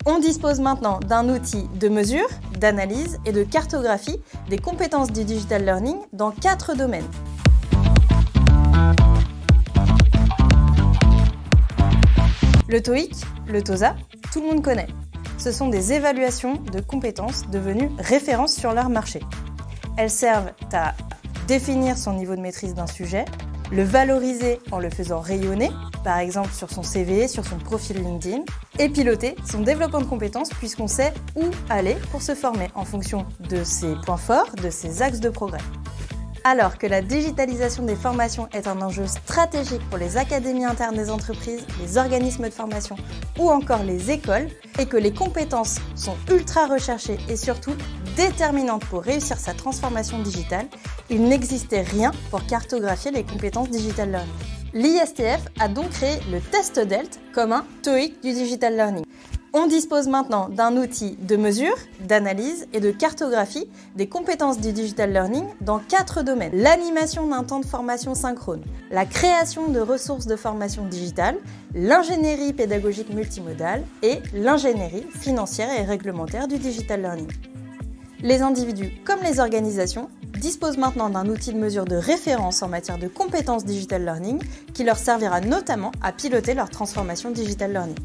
On dispose maintenant d'un outil de mesure, d'analyse et de cartographie des compétences du digital learning dans 4 domaines. Le TOEIC, le TOSA, tout le monde connaît. Ce sont des évaluations de compétences devenues références sur leur marché. Elles servent à définir son niveau de maîtrise d'un sujet, le valoriser en le faisant rayonner, par exemple sur son CV, sur son profil LinkedIn, et piloter son développement de compétences puisqu'on sait où aller pour se former en fonction de ses points forts, de ses axes de progrès. Alors que la digitalisation des formations est un enjeu stratégique pour les académies internes des entreprises, les organismes de formation ou encore les écoles, et que les compétences sont ultra recherchées et surtout déterminantes pour réussir sa transformation digitale, il n'existait rien pour cartographier les compétences digital learning. L'ISTF a donc créé le test DELT comme un TOEIC du digital learning. On dispose maintenant d'un outil de mesure, d'analyse et de cartographie des compétences du digital learning dans 4 domaines. L'animation d'un temps de formation synchrone, la création de ressources de formation digitale, l'ingénierie pédagogique multimodale et l'ingénierie financière et réglementaire du digital learning. Les individus comme les organisations disposent maintenant d'un outil de mesure de référence en matière de compétences digital learning qui leur servira notamment à piloter leur transformation digital learning.